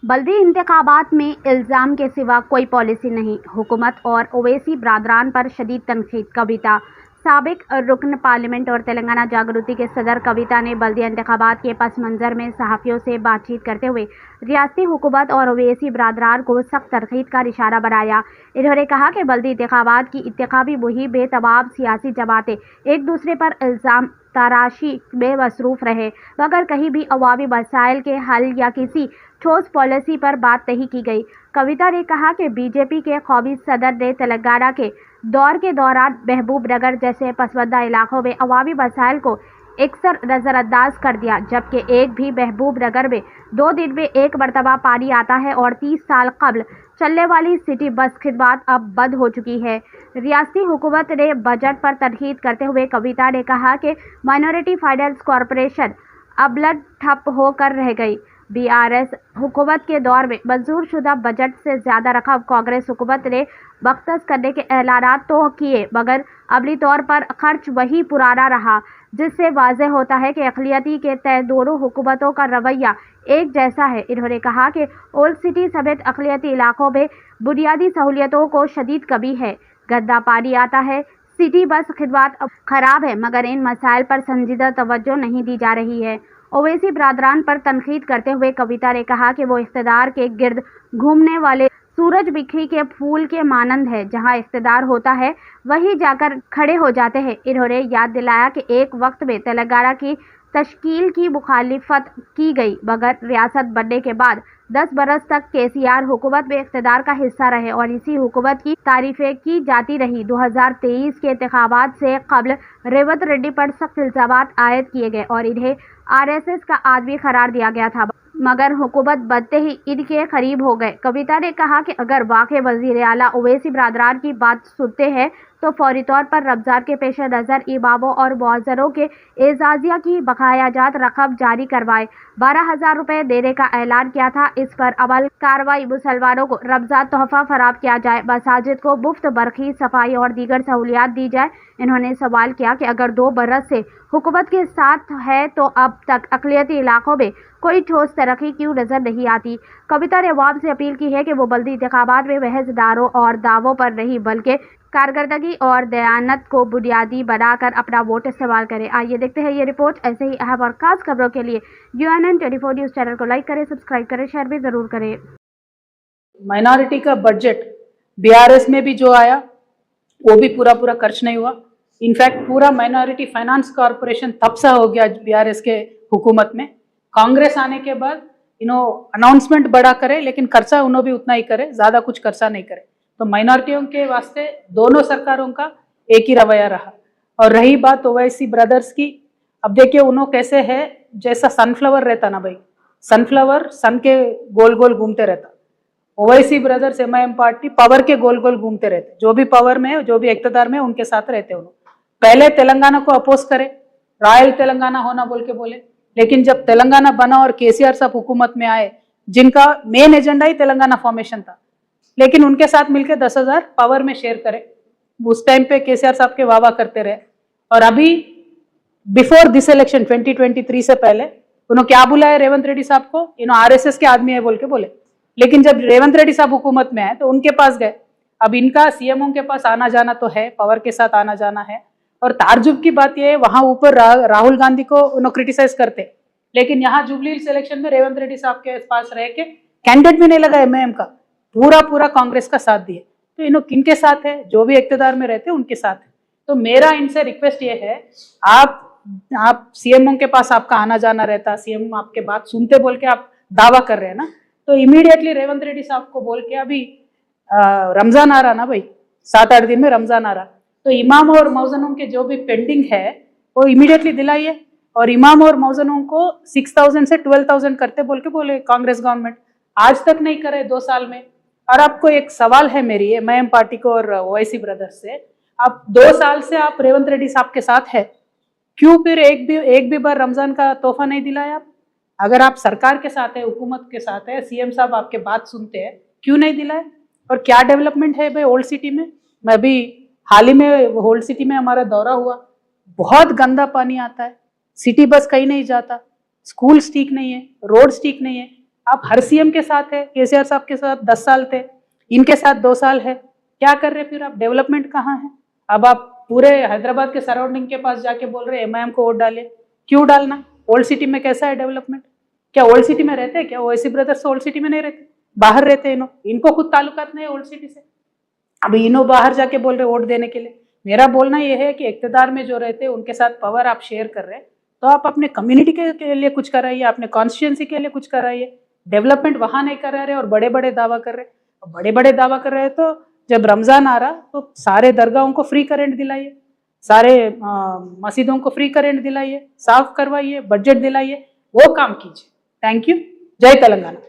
बल्दी इंतखाबात में इल्ज़ाम के सिवा कोई पॉलिसी नहीं, हुकूमत और ओवैसी बरादरान पर शदीद तनकीद। कविता साबिक रुकन पार्लियामेंट और तेलंगाना जागृति के सदर कविता ने बल्दिया इंतखाबात के पस मंज़र में सहाफ़ियों से बातचीत करते हुए रियासती हुकूमत और ओवैसी बरादरान को सख्त तनकीद का इशारा बनाया। इन्होंने कहा कि बल्दी इंतखाबात की इंतखाबी मुहिम में तमाम सियासी जमातें एक दूसरे पर इल्ज़ाम तराशी में मसरूफ़ रहे, मगर कहीं भी अवामी मसाइल के हल या किसी ठोस पॉलिसी पर बात नहीं की गई। कविता ने कहा कि बीजेपी के कौमी सदर ने तेलंगाना के दौर के दौरान महबूब नगर जैसे पसमानदा इलाकों में अवामी मसाइल को अक्सर नज़रअंदाज कर दिया, जबकि एक भी महबूब नगर में 2 दिन में एक मरतबा पानी आता है और 30 साल कबल चलने वाली सिटी बस खिदमत अब बंद हो चुकी है। रियासती हुकूमत ने बजट पर तनकीद करते हुए कविता ने कहा कि माइनॉरिटी फाइनेंस कॉरपोरेशन अबलन ठप होकर रह गई। बीआरएस हुकूमत के दौर में मंजूर शुदा बजट से ज़्यादा रकम कांग्रेस हुकूमत ने मख्तस करने के ऐलानात तो किए, मगर अमली तौर पर खर्च वही पुराना रहा, जिससे वाज़ेह होता है कि अक़लियती के तय दोनों हुकूमतों का रवैया एक जैसा है। इन्होंने कहा कि ओल्ड सिटी समेत अक़लियती इलाकों में बुनियादी सहूलियतों को शदीद कमी है, गंदा पानी आता है, सिटी बस खिदमत खराब है, मगर इन मसाइल पर संजीदा तवज्जो नहीं दी जा रही है। ओवैसी बरादरान पर तनकीद करते हुए कविता ने कहा कि वो इख्तिदार के गिर्द घूमने वाले सूरजमुखी के फूल के मानंद है, जहां इख्तिदार होता है वहीं जाकर खड़े हो जाते हैं। इन्होंने याद दिलाया कि एक वक्त में तेलंगाना की तश्कील की मुखालिफत की गई, मगर रियासत बनने के बाद 10 बरस तक केसीआर हुकूमत में इख्तिदार का हिस्सा रहे और इसी हुकूमत की तारीफें की जाती रही। 2023 के इंतखाबात से कबल रेवंत रेड्डी पर सख्त इल्ज़ामात आयद किए गए और इन्हें आरएसएस का आदमी करार दिया गया था, मगर हुकूमत बनते ही इनके करीब हो गए। कविता ने कहा कि अगर वाक़ई वज़ीर आला ओवैसी बरादरान की बात सुनते हैं तो फौरी तौर पर रमज़ान के पेश नज़र इमामों और मुअज़्ज़िनों के एजाज़िया की बकायाजात रकम जारी करवाए। 12,000 रुपये देने का ऐलान किया था, इस पर अमल कार्रवाई। मुसलमानों को रमज़ान तोहफ़ा फराम किया जाए, मसाजिद को मुफ्त बरक़ी, सफाई और दीगर सहूलियात दी जाए। इन्होंने सवाल किया कि अगर 2 बरस से हुकूमत के साथ है तो अब तक अक़लियती इलाकों में कोई ठोस तरक्की क्यों नज़र नहीं आती। कविता ने अवाम से अपील की है कि वो बल्दी इंतखाबात में महज नारों और दावों पर नहीं, बल्कि कारकर्दगी और दयानत को बुनियादी बनाकर अपना वोट इस्तेमाल करें। आइए देखते हैं ये रिपोर्ट। ऐसे ही अहम और खास खबरों के लिए UNN 24 न्यूज़ चैनल को लाइक करें, सब्सक्राइब करें, शेयर भी ज़रूर करें। माइनॉरिटी का बजट बीआरएस में भी जो आया वो भी पूरा खर्च नहीं हुआ। इनफैक्ट पूरा माइनॉरिटी फाइनेंस कॉरपोरेशन तबसा हो गया बीआरएस के हुकूमत में। कांग्रेस आने के बाद अनाउंसमेंट बड़ा करे, लेकिन खर्चा उन्होंने भी उतना ही करे, ज़्यादा कुछ खर्चा नहीं करे। तो माइनॉरिटियों के वास्ते दोनों सरकारों का एक ही रवैया रहा। और रही बात ओवैसी ब्रदर्स की, अब देखिए उन्होंने कैसे है, जैसा सनफ्लावर रहता ना भाई, सनफ्लावर सन के गोल गोल घूमते रहता, Owaisi brothers MIM party power के गोल गोल घूमते रहते। जो भी पावर में, जो भी इख्तिदार में, उनके साथ रहते। उन्होंने पहले तेलंगाना को अपोज करे, रॉयल तेलंगाना होना बोल के बोले, लेकिन जब तेलंगाना बना और केसीआर साहब हुकूमत में आए, जिनका मेन एजेंडा ही तेलंगाना फॉर्मेशन था, लेकिन उनके साथ मिलकर 10,000 पावर में शेयर करे। उस टाइम पे केसीआर साहब के वावा करते रहे। और अभी बिफोर दिस इलेक्शन 2023 से पहले उन्होंने क्या बुलाया रेवंत रेड्डी साहब को, RSS के आदमी है बोल के बोले। लेकिन जब रेवंत रेड्डी साहब हुकूमत में आए तो उनके पास गए। अब इनका सीएमओ के पास आना जाना तो है, पावर के साथ आना जाना है। और ताज्जुब की बात यह है, वहां ऊपर राहुल गांधी को उन्होंने क्रिटिसाइज करते, लेकिन यहाँ जुबली हिल्स इलेक्शन में रेवंत रेड्डी साहब के पास रह के कैंडिडेट भी नहीं लगा MIM का, पूरा कांग्रेस का साथ दिए। तो इन्हों किनके साथ है? जो भी इख्तिदार में रहते उनके साथ है। तो मेरा इनसे रिक्वेस्ट ये है, आप सीएमओ के पास आपका आना जाना रहता, सीएम आपके बात सुनते बोल के आप दावा कर रहे हैं ना, तो इमीडिएटली रेवंत रेड्डी साहब को बोल के, अभी रमजान आ रहा ना भाई, 7-8 दिन में रमजान आ रहा, तो इमाम और मौजनों के जो भी पेंडिंग है वो इमीडिएटली दिलाइए। और इमाम और मौजनों को 6,000 से 12,000 करते बोल के बोले कांग्रेस गवर्नमेंट, आज तक नहीं करे 2 साल में। और आपको एक सवाल है मेरी MIM पार्टी को और ओवैसी ब्रदर्स से, आप 2 साल से आप रेवंत रेड्डी साहब के साथ है, क्यों फिर एक भी बार रमजान का तोहफा नहीं दिलाया आप? अगर आप सरकार के साथ है, हुकूमत के साथ है, सीएम साहब आपके बात सुनते हैं, क्यों नहीं दिलाए? और क्या डेवलपमेंट है भाई ओल्ड सिटी में? मैं भी हाल ही में ओल्ड सिटी में हमारा दौरा हुआ, बहुत गंदा पानी आता है, सिटी बस कहीं नहीं जाता, स्कूल्स ठीक नहीं है, रोड्स ठीक नहीं है। आप हर सीएम के साथ है, केसीआर साहब के साथ 10 साल थे, इनके साथ 2 साल है, क्या कर रहे फिर आप? डेवलपमेंट कहाँ है? अब आप पूरे हैदराबाद के सराउंडिंग के पास जाके बोल रहे एमआईएम को वोट डाले, क्यों डालना? ओल्ड सिटी में कैसा है डेवलपमेंट? क्या ओल्ड सिटी में रहते हैं क्या? ओवैसी ब्रदर्स ओल्ड सिटी में नहीं रहते, बाहर रहते हैं इनको खुद ताल्लुकात नहीं है ओल्ड सिटी से। अभी इन्हों बाहर जाके बोल रहे वोट देने के लिए। मेरा बोलना यह है कि इक्तदार में जो रहते हैं उनके साथ पावर आप शेयर कर रहे हैं, तो आप अपने कम्युनिटी के लिए कुछ कराइए, अपने कॉन्स्टिट्यूंसी के लिए कुछ कराइए। डेवलपमेंट वहां नहीं करा रहे और बड़े बड़े दावा कर रहे। बड़े बड़े दावा कर रहे तो जब रमजान आ रहा तो सारे दरगाहों को फ्री करंट दिलाइए, सारे मस्जिदों को फ्री करंट दिलाइए, साफ करवाइए, बजट दिलाइए, वो काम कीजिए। Thank you. जय तेलंगाना।